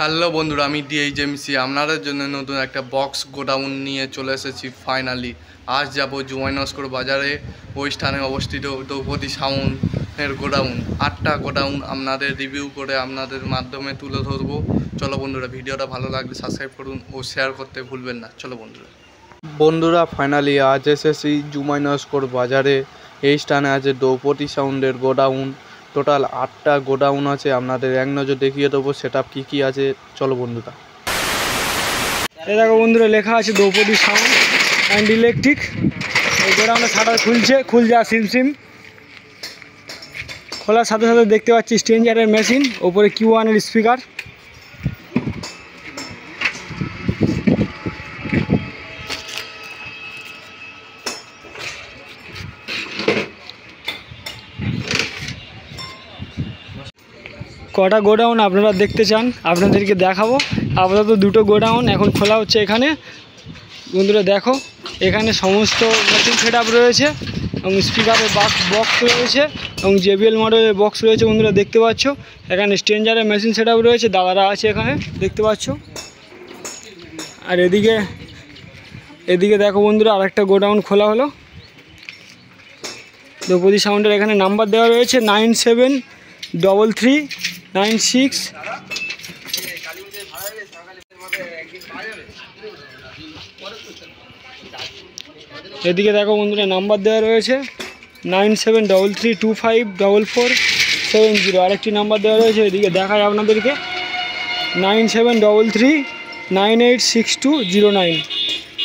Hello বন্ধুরা, আমি ডিএইচএমসি আপনাদের জন্য নতুন একটা বক্স গোডাউন নিয়ে চলে এসেছি। ফাইনালি আজ যাব জুমাইনস্কর বাজারে, ওই স্থানে অবস্থিত দ্রৌপদী সাউন্ডের গোডাউন। 8টা গোডাউন আপনাদের রিভিউ করে আপনাদের মাধ্যমে তুলে ধরবো। চলো বন্ধুরা, ভিডিওটা ভালো লাগলে সাবস্ক্রাইব করুন ও শেয়ার করতে ভুলবেন না। চলো বন্ধুরা ফাইনালি আজ এসেছি জুমাইনস্কর বাজারে। এই স্থানে আছে দ্রৌপদী সাউন্ডের গোডাউন। টোটাল 8টা গোডাউন আছে, আপনাদের এক নজর দেখিয়ে দেবো সেটআপ কী আছে। চলো বন্ধুরা, এই দেখো বন্ধুরা, লেখা আছে দ্রৌপদী সাউন্ড অ্যান্ড ইলেকট্রিক। এই গোডাউনের শাটার খুলছে আর সিম খোলার সাথে সাথে দেখতে পাচ্ছি স্ট্রেঞ্জারের মেশিন, ওপরে Q1-এর স্পিকার। কটা গোডাউন আপনারা দেখতে চান আপনাদেরকে দেখাবো। আপাতত 2টো গোডাউন এখন খোলা হচ্ছে এখানে। বন্ধুরা দেখো, এখানে সমস্ত মেশিন সেটআপ রয়েছে এবং স্পিকারের বক্স রয়েছে এবং JBL মডেলের বক্স রয়েছে। বন্ধুরা দেখতে পাচ্ছ, এখানে স্ট্রেঞ্জারের মেশিন সেটআপ রয়েছে, দাদারা আছে এখানে দেখতে পাচ্ছ। আর এদিকে দেখো বন্ধুরা, আরেকটা গোডাউন খোলা হলো দ্রৌপদী সাউন্ডের। এখানে নাম্বার দেওয়া রয়েছে 973396। এদিকে দেখো বন্ধুরা, নাম্বার দেওয়া রয়েছে 9733254470। আরেকটি নাম্বার দেওয়া রয়েছে, এদিকে দেখায় আপনাদেরকে 9733986209।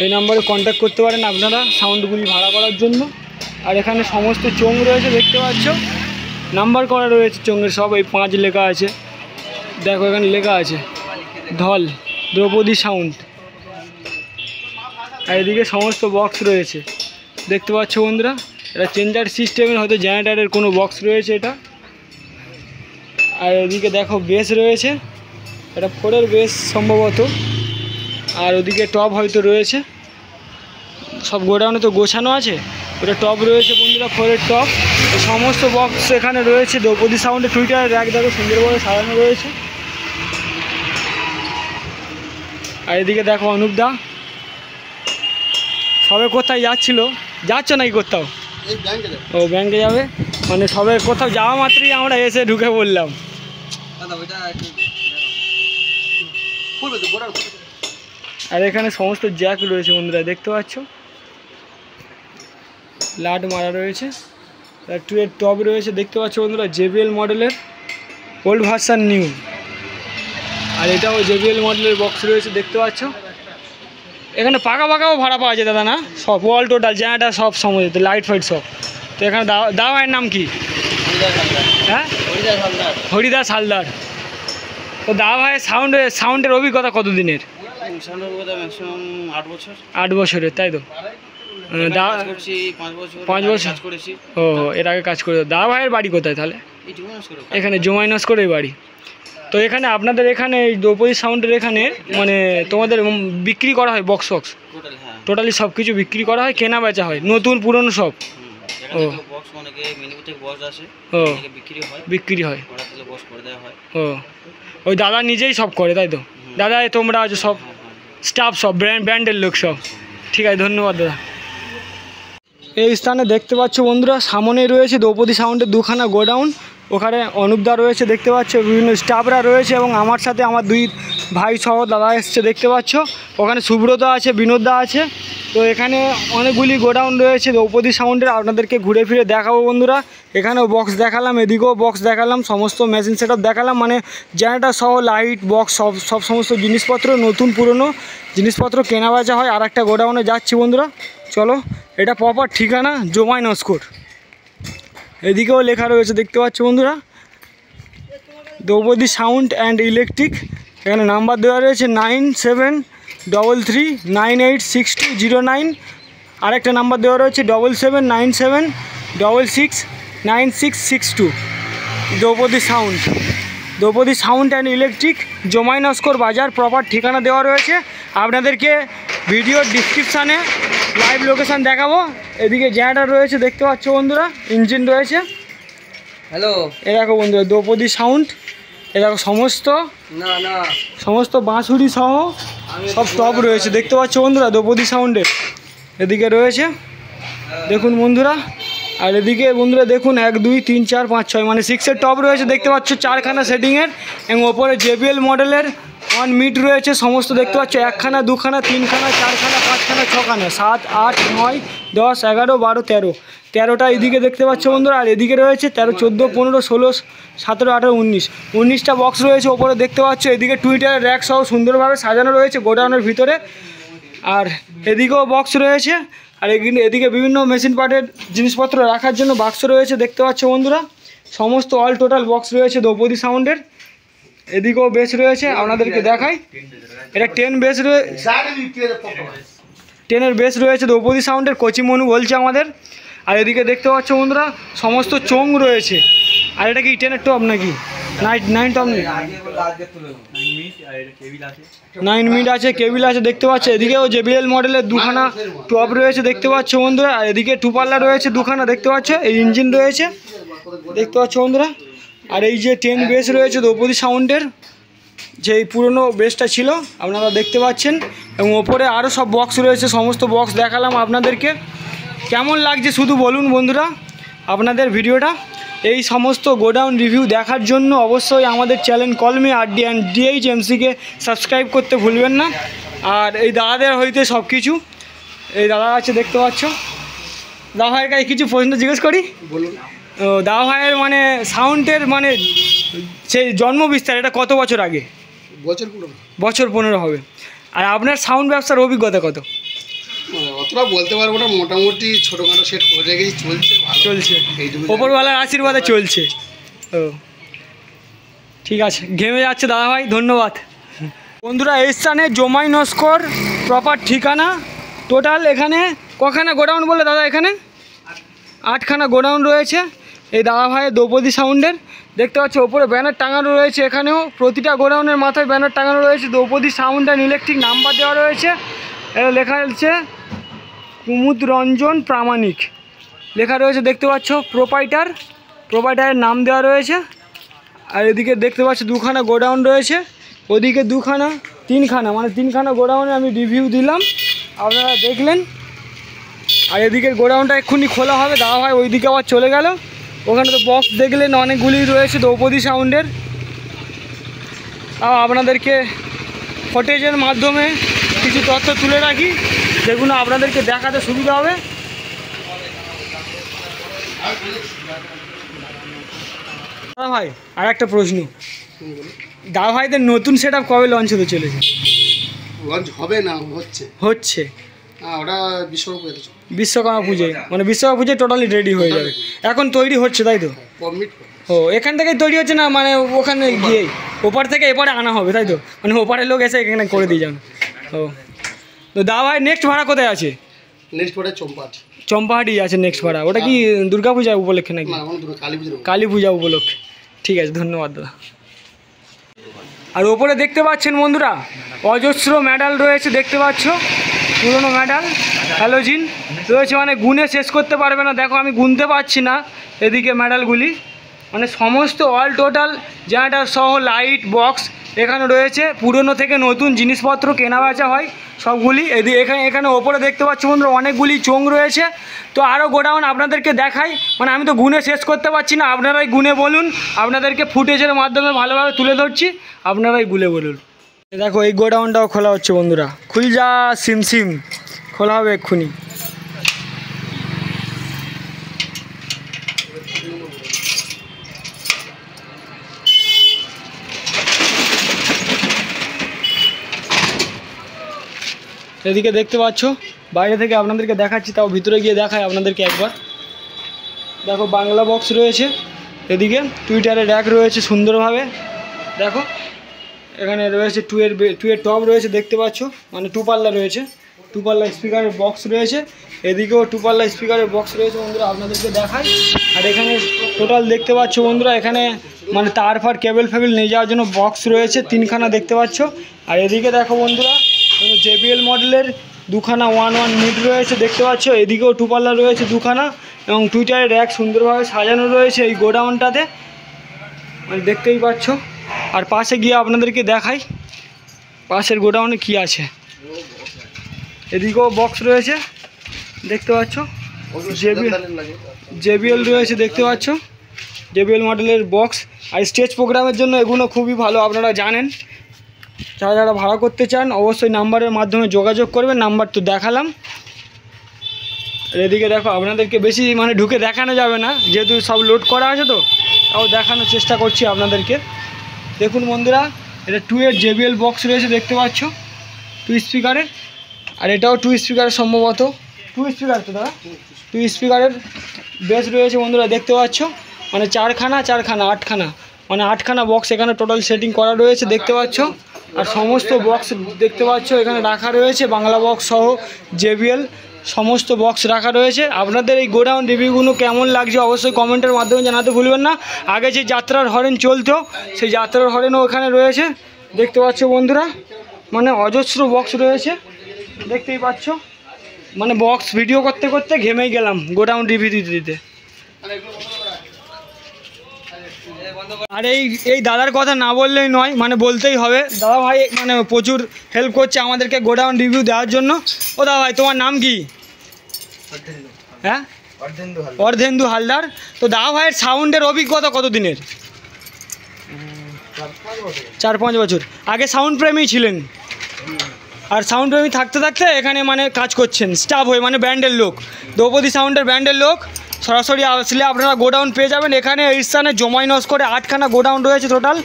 এই নাম্বারে কন্ট্যাক্ট করতে পারেন আপনারা সাউন্ডগুলি ভাড়া করার জন্য। আর এখানে সমস্ত চোঙ রয়েছে দেখতে পাচ্ছ, নাম্বার করা রয়েছে চোঙের সব। এই 5 লেখা আছে, দেখো এখানে লেখা আছে ধল দ্রৌপদী সাউন্ড। আর এদিকে সমস্ত বক্স রয়েছে দেখতে পাচ্ছ বন্ধুরা। এটা চেঞ্জার সিস্টেমের, হয়তো জেনারেটারের কোনো বক্স রয়েছে এটা। আর এদিকে দেখো বেস রয়েছে, এটা 4-এর বেস সম্ভবত। আর ওদিকে টপ হয়তো রয়েছে, সব গোডাউনে তো গোছানো আছে। ওটা টপ রয়েছে বন্ধুরা, 4-এর টপ। সমস্ত বক্স এখানে রয়েছে। দ্রৌপদী সাউন্ডের টুইটার র্যাক দেখো সুন্দরভাবে সাজানো রয়েছে। আর এদিকে দেখো অনুপদা সবে কোথায় যাচ্ছ নাকি কোথাও? ও ব্যাংকে যাবে, মানে সবে কোথাও যাওয়া মাত্রই আমরা এসে ঢুকে বললাম। আর এখানে সমস্ত জ্যাক রয়েছে বন্ধুরা দেখতে পাচ্ছ, লাট মারা রয়েছে। আর 2-এর টপ রয়েছে দেখতে পাচ্ছ বন্ধুরা, JBL মডেলের ওল্ড ভার্সান নিউ। আর এটাও JBL মডেলের বক্স রয়েছে দেখতে পাচ্ছ। এখানে পাকাও ভাড়া পাওয়া যায় দাদা না? সব অল টোটাল জেনারেটার সব সমস্ত লাইট ফাইট সব। তো এখানে দাদা ভাইয়ের নাম কি? হ্যাঁ, হরিদাস হালদার। তো দাদা ভাইয়ের সাউন্ডের অভিজ্ঞতা কতদিনের? ম্যাক্সিমাম 8 বছরের, তাই তো? 5 বছর করেছি। ও, এর আগে কাজ করে। দাদা ভাইয়ের বাড়ি কোথায় তাহলে? এখানে জুমাইনস্করের বাড়ি। তো এখানে আপনাদের এখানে এই দ্রৌপদী সাউন্ডের এখানে মানে তোমাদের বিক্রি করা হয় বক্স টোটালি সব কিছু বিক্রি করা হয়, কেনা বেচা হয়, নতুন পুরনো সব? ও, বিক্রি হয়। ও, ওই দাদা নিজেই সব করে তাই তো? দাদা তোমরা আছো সব স্টাফ, সব ব্র্যান্ডের লোক সব? ঠিক আছে, ধন্যবাদ দাদা। এই স্থানে দেখতে পাচ্ছ বন্ধুরা, সামনেই রয়েছে দ্রৌপদী সাউন্ডের 2খানা গোডাউন। ওখানে অনুপদা রয়েছে দেখতে পাচ্ছ, বিভিন্ন স্টাফরা রয়েছে এবং আমার সাথে আমার 2 ভাই সহ দাদা এসছে দেখতে পাচ্ছ। ওখানে সুব্রত আছে, বিনোদদা আছে। তো এখানে অনেকগুলি গোডাউন রয়েছে দ্রৌপদী সাউন্ডের, আপনাদেরকে ঘুরে ফিরে দেখাবো বন্ধুরা। এখানেও বক্স দেখালাম, এদিকেও বক্স দেখালাম, সমস্ত মেশিন সেটআপ দেখালাম, মানে জেনারেটার সহ লাইট বক্স সব সমস্ত জিনিসপত্র, নতুন পুরনো জিনিসপত্র কেনা বেচা হয়। আর একটা গোডাউনে যাচ্ছি বন্ধুরা, চলো। এটা প্রপার ঠিকানা জুমাইনস্কর। এদিকেও লেখা রয়েছে দেখতে পাচ্ছ বন্ধুরা, দ্রৌপদী সাউন্ড অ্যান্ড ইলেকট্রিক। এখানে নাম্বার দেওয়া রয়েছে 9733986209। আরেকটা নাম্বার দেওয়া রয়েছে 7797669662। দ্রৌপদী সাউন্ড অ্যান্ড ইলেকট্রিক, জুমাইনস্কর বাজার প্রপার ঠিকানা দেওয়া রয়েছে। আপনাদেরকে ভিডিওর ডিসক্রিপশানে লাইভ লোকেশান দেখাবো। এদিকে জেনারেটার রয়েছে দেখতে পাচ্ছ বন্ধুরা, ইঞ্জিন রয়েছে। হ্যালো, এ দেখো বন্ধুরা দ্রৌপদী সাউন্ড এ দেখো সমস্ত বাঁশুড়ি সহ সব টপ রয়েছে দেখতে পাচ্ছ বন্ধুরা দ্রৌপদী সাউন্ডের। এদিকে রয়েছে দেখুন বন্ধুরা, আর এদিকে বন্ধুরা দেখুন 1 2 3 4 5 6 মানে 6-এর টপ রয়েছে দেখতে পাচ্ছ, 4খানা সেটিংয়ের এবং ওপরে JBL মডেলের 1 মিড রয়েছে সমস্ত দেখতে পাচ্ছ, 1খানা 2খানা 3খানা 4খানা 5খানা 6খানা 7 8 9 10 11 12 13, 13টা এদিকে দেখতে পাচ্ছ বন্ধুরা। আর এদিকে রয়েছে 13 14 15 16 17 18 19, 19টা বক্স রয়েছে ওপরে দেখতে পাচ্ছ। এদিকে টুইটারের র্যাক সহ সুন্দরভাবে সাজানো রয়েছে গোডাউনের ভিতরে, আর এদিকেও বক্স রয়েছে। আর এদিকে বিভিন্ন মেশিন পার্টের জিনিসপত্র রাখার জন্য বাক্স রয়েছে দেখতে পাচ্ছ বন্ধুরা। সমস্ত অল টোটাল বক্স রয়েছে দ্রৌপদী সাউন্ডের। এদিকেও বেস রয়েছে, আপনাদেরকে দেখাই, এটা 10 বেস রয়েছে, 10-এর বেস রয়েছে দ্রৌপদী সাউন্ডের, কোচি মনু বলছে আমাদের। আর এদিকে দেখতে পাচ্ছ বন্ধুরা সমস্ত চোং রয়েছে। আর এটা কি 10-এর টপ নাকি 9 টপ নেই, 9 মিড আছে, কেবিল আছে দেখতে পাচ্ছ। এদিকেও JBL মডেলের 2খানা টপ রয়েছে দেখতে পাচ্ছ বন্ধুরা। আর এদিকে 2 পাল্লা রয়েছে 2খানা দেখতে পাচ্ছ, এই ইঞ্জিন রয়েছে দেখতে পাচ্ছ বন্ধুরা। আর এই যে 10 বেস রয়েছে দ্রৌপদী সাউন্ডের, যে পুরনো বেসটা ছিল আপনারা দেখতে পাচ্ছেন, এবং ওপরে আরও সব বক্স রয়েছে, সমস্ত বক্স দেখালাম আপনাদেরকে। কেমন লাগছে শুধু বলুন বন্ধুরা আপনাদের ভিডিওটা। এই সমস্ত গোডাউন রিভিউ দেখার জন্য অবশ্যই আমাদের চ্যানেল কলমি RD অ্যান্ড DHMC-কে সাবস্ক্রাইব করতে ভুলবেন না। আর এই দাদাদের হইতে সব কিছু, এই দাদা আছে দেখতে পাচ্ছ। দাদা ভাইয়ের কাছে কিছু প্রশ্ন জিজ্ঞেস করি, বলুন। দাদা ভাইয়ের মানে সাউন্ডের মানে সেই জন্ম বিস্তার এটা কত বছর আগে? বছর 15 হবে। আর আপনার সাউন্ড ব্যবসার অভিজ্ঞতা কত? অতটা বলতে পারবো না, মোটামুটি ছোটোখাটো সেট করে রেখেছি, চলছে ওপরওয়ালার আশীর্বাদে চলছে। ও ঠিক আছে, ঘেমে যাচ্ছে দাদা ভাই, ধন্যবাদ বন্ধুরা। এই স্থানে জমাই নস্কর প্রপার ঠিকানা। টোটাল এখানে কখানা গোডাউন বলে দাদা? এখানে 8খানা গোডাউন রয়েছে এই দাদা ভাইয়ের দ্রৌপদী সাউন্ডের। দেখতে পাচ্ছ ওপরে ব্যানার টাঙানো রয়েছে, এখানেও প্রতিটা গোডাউনের মাথায় ব্যানার টাঙানো রয়েছে Draupadi sound and electric, number দেওয়া রয়েছে। এটা লেখা আছে কুমুদ রঞ্জন প্রামাণিক লেখা রয়েছে দেখতে পাচ্ছ, প্রোপাইটারের নাম দেওয়া রয়েছে। আর এদিকে দেখতে পাচ্ছ 2খানা গোডাউন রয়েছে, ওদিকে 2খানা 3খানা মানে 3খানা গোডাউনে আমি রিভিউ দিলাম, আপনারা দেখলেন। আর এদিকের গোডাউনটা এক্ষুনি খোলা হবে, দাদা ভাই ওইদিকে আবার চলে গেল। ওখানে তো বক্স দেখলেন অনেকগুলি রয়েছে দ্রৌপদী সাউন্ডের। আপনাদেরকে ফটেজের মাধ্যমে কিছু তথ্য তুলে রাখি, যেগুলো আপনাদেরকে দেখাতে সুবিধা হবে। দাদা ভাই আর একটা প্রশ্ন, দাদা ভাইদের নতুন সেট আপ কবে লঞ্চ হতে চলেছে? লঞ্চ হবে না, হচ্ছে ওটা বিশ্বকর্মা পুজোয়, মানে বিশ্বকর্মা পুজোয় টোটালি রেডি হয়ে যাবে। এখন তৈরি হচ্ছে তাই তো? ও এখান থেকেই তৈরি হচ্ছে না, মানে ওখানে গিয়েই ওপার থেকে এপারে আনা হবে তাই তো? মানে ওপারের লোক এসে এখানে করে দিয়ে যান। ও তো দাদা ভাই নেক্সট ভাড়া কোথায় আছে? নেক্সট ভাড়া চম্পাহাটি আছে নেক্সট ভাড়া। ওটা কি দুর্গা পূজা উপলক্ষে নাকি? কালী পূজা উপলক্ষে। ঠিক আছে, ধন্যবাদ দাদা। আর ওপরে দেখতে পাচ্ছেন বন্ধুরা অজস্র মেডাল রয়েছে দেখতে পাচ্ছ, পুরনো মেডাল হ্যালোজিন রয়েছে, মানে গুনে শেষ করতে পারবে না। দেখো আমি গুনতে পারছি না এদিকে মেডালগুলি, মানে সমস্ত অল টোটাল জেনারেটর সহ লাইট বক্স এখানে রয়েছে। পুরনো থেকে নতুন জিনিসপত্র কেনা বেচা হয় সবগুলি। এখানে ওপরে দেখতে পাচ্ছ বন্ধুরা অনেকগুলি চোং রয়েছে। তো আরও গোডাউন আপনাদেরকে দেখাই, মানে আমি তো গুনে শেষ করতে পারছি না, আপনারাই গুনে বলুন। আপনাদেরকে ফুটেজের মাধ্যমে ভালোভাবে তুলে ধরছি, আপনারাই গুলে বলুন। দেখো এই গোডাউনটাও খোলা হচ্ছে বন্ধুরা, খুল যা সিমসিম, খোলা হবে এক্ষুনি। এদিকে দেখতে পাচ্ছ বাইরে থেকে আপনাদেরকে দেখাচ্ছি, তাও ভিতরে গিয়ে দেখায় আপনাদেরকে একবার। দেখো বাংলা বক্স রয়েছে, এদিকে টুইটারের র্যাক রয়েছে সুন্দরভাবে। দেখো এখানে রয়েছে টুয়ের টপ রয়েছে দেখতে পাচ্ছ, মানে 2 পাল্লা রয়েছে, 2 পাল্লা স্পিকারের বক্স রয়েছে। এদিকেও 2 পাল্লা স্পিকারের বক্স রয়েছে বন্ধুরা, আপনাদেরকে দেখাই। আর এখানে টোটাল দেখতে পাচ্ছ বন্ধুরা, এখানে মানে তার ফার কেবল ফেবল নিয়ে যাওয়ার জন্য বক্স রয়েছে 3খানা দেখতে পাচ্ছ। আর এদিকে দেখো বন্ধুরা JBL মডেলের 2খানা 1 মিড রয়েছে দেখতে পাচ্ছ। এদিকেও 2 পাল্লা রয়েছে 2খানা, এবং টুইটারের র্যাক সুন্দরভাবে সাজানো রয়েছে এই গোডাউনটাতে, মানে দেখতেই পাচ্ছ আর পাশে গিয়ে আপনাদেরকে দেখাই পাশের গোডাউনে কি আছে। এদিকেও বক্স রয়েছে দেখতে পাচ্ছ, জেবিএল রয়েছে দেখতে পাচ্ছ, জেবিএল মডেলের বক্স। আর স্টেজ প্রোগ্রামের জন্য এগুলো খুবই ভালো, আপনারা জানেন। যারা যারা ভাড়া করতে চান অবশ্যই নাম্বারের মাধ্যমে যোগাযোগ করবেন, নাম্বার তো দেখালাম। আর এদিকে দেখো, আপনাদেরকে বেশি মানে ঢুকে দেখানো যাবে না যেহেতু সব লোড করা আছে, তো তাও দেখানোর চেষ্টা করছি আপনাদেরকে। দেখুন বন্ধুরা, এটা 2-এর জেবিএল বক্স রয়েছে দেখতে পাচ্ছ, 2 স্পিকারের। আর এটাও 2 স্পিকারের, সম্ভবত 2 স্পিকার তো দাদা, 2 স্পিকারের বেস রয়েছে বন্ধুরা দেখতে পাচ্ছ। মানে 4খানা 8খানা, মানে 8খানা বক্স এখানে টোটাল সেটিং করা রয়েছে দেখতে পাচ্ছ। আর সমস্ত বক্স দেখতে পাচ্ছ এখানে রাখা রয়েছে, বাংলা বক্স সহ জেবিএল সমস্ত বক্স রাখা রয়েছে। আপনাদের এই গোডাউন রিভিউগুলো কেমন লাগছে অবশ্যই কমেন্টের মাধ্যমে জানাতে ভুলবেন না। আগে যে যাত্রার হরেন চলতো সেই যাত্রার হরেনও ওখানে রয়েছে দেখতে পাচ্ছ বন্ধুরা, মানে অজস্র বক্স রয়েছে দেখতেই পাচ্ছ। মানে বক্স ভিডিও করতে করতে ঘেমেই গেলাম গোডাউন রিভিউ দিতে দিতে। আর এই দাদার কথা না বললেই নয়, মানে বলতেই হবে। দাদা ভাই মানে প্রচুর হেল্প করছে আমাদেরকে গোডাউন রিভিউ দেওয়ার জন্য। ও দাদা ভাই, তোমার নাম কি? হ্যাঁ, অর্ধেন্দু হালদার। তো দাদা ভাইয়ের সাউন্ডের অভিজ্ঞতা কত দিনের? 4-5 বছর। আগে সাউন্ড প্রেমী ছিলেন, আর সাউন্ড প্রেমী থাকতে থাকতে এখানে মানে কাজ করছেন স্টাফ হয়ে, মানে ব্যান্ডের লোক, দ্রৌপদী সাউন্ডের ব্যান্ডের লোক। সরাসরি আসলে আপনারা গোডাউন পেয়ে যাবেন। এখানে এই স্থানে জমাইনস করে 8খানা গোডাউন রয়েছে টোটাল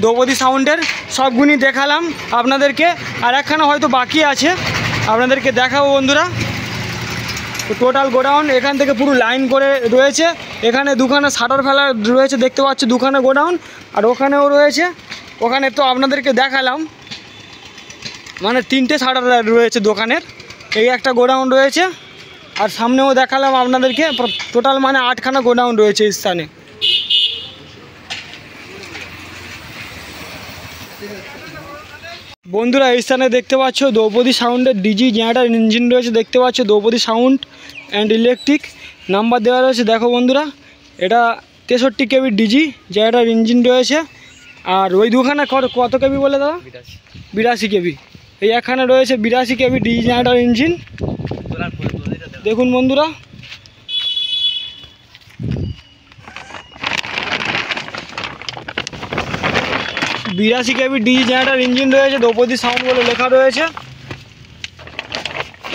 দ্রৌপদী সাউন্ডের, সবগুলি দেখালাম আপনাদেরকে। আর একখানা হয়তো বাকি আছে, আপনাদেরকে দেখাবো বন্ধুরা। তো টোটাল গোডাউন এখান থেকে পুরো লাইন করে রয়েছে। এখানে 2খানা শাটার ফেলা রয়েছে দেখতে পাচ্ছ, 2খানা গোডাউন। আর ওখানেও রয়েছে, ওখানে তো আপনাদেরকে দেখালাম, মানে 3টে শাটার রয়েছে দোকানের। এই একটা গোডাউন রয়েছে, আর সামনেও দেখালাম আপনাদেরকে। টোটাল মানে 8খানা গোডাউন রয়েছে এই স্থানে। বন্ধুরা এই স্থানে দেখতে পাচ্ছ দ্রৌপদী সাউন্ডের ডিজি জেনারেটর ইঞ্জিন রয়েছে দেখতে পাচ্ছ, Draupadi sound and electric number দেওয়া রয়েছে। দেখো বন্ধুরা, এটা 63 কেবি ডিজি জেনারেটর ইঞ্জিন রয়েছে। আর ওই 2খানা কত কেবি বলে দাদা? 82 কেবি। এই একখানে রয়েছে 82 কেবি ডিজি জেনারেটর ইঞ্জিন। দেখুন বন্ধুরা, বিরাশি কেবি ডিজি জেনারেটর ইঞ্জিন রয়েছে, দ্রৌপদী সাউন্ড বলে লেখা রয়েছে।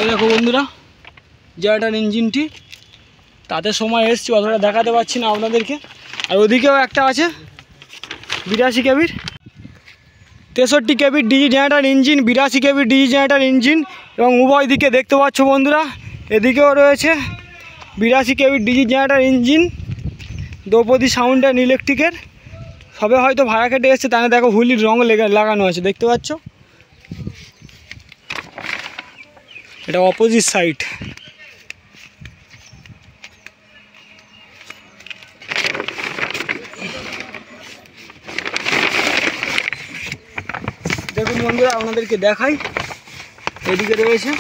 এই দেখো বন্ধুরা জেনারেটর ইঞ্জিনটি, তাতে সময় এসছি অতটা দেখাতে পারছি না আপনাদেরকে। আর ওদিকেও একটা আছে 82 কেবির, 63 কেবির ডিজি জেনারেটর ইঞ্জিন, 82 কেবির ডিজি জেনারেটর ইঞ্জিন। এবং উভয় দিকে দেখতে পাচ্ছ বন্ধুরা, এদিকেও রয়েছে 82 কেবির ডিজি জেনারেটর ইঞ্জিন দ্রৌপদী সাউন্ড অ্যান্ড ইলেকট্রিকের। সবে হয়তো ভাড়া কেটে এসছে, তাহলে দেখো হুলির রঙ লাগানো আছে দেখতে পাচ্ছ। এটা অপোজিট সাইড। দেখুন বন্ধুরা, আপনাদেরকে দেখাই, এদিকে রয়েছে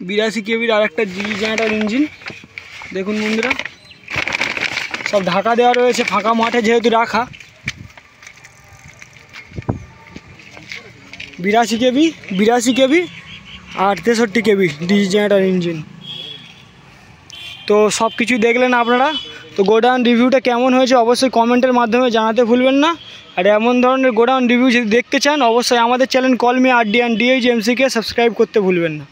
82 কেবির আর একটা ডিজি জেনারেটর ইঞ্জিন। দেখুন বন্ধুরা, সব ঢাকা দেওয়া রয়েছে, ফাঁকা মাঠে যেহেতু রাখা। 82 কেবি আর 63 কেবি ডিজি জেনারেটর ইঞ্জিন। তো সব কিছু দেখলেন আপনারা। তো গোডাউন রিভিউটা কেমন হয়েছে অবশ্যই কমেন্টের মাধ্যমে জানাতে ভুলবেন না। আর এমন ধরনের গোডাউন রিভিউ যদি দেখতে চান অবশ্যই আমাদের channel call me RD&DH MC কে সাবস্ক্রাইব করতে ভুলবেন না।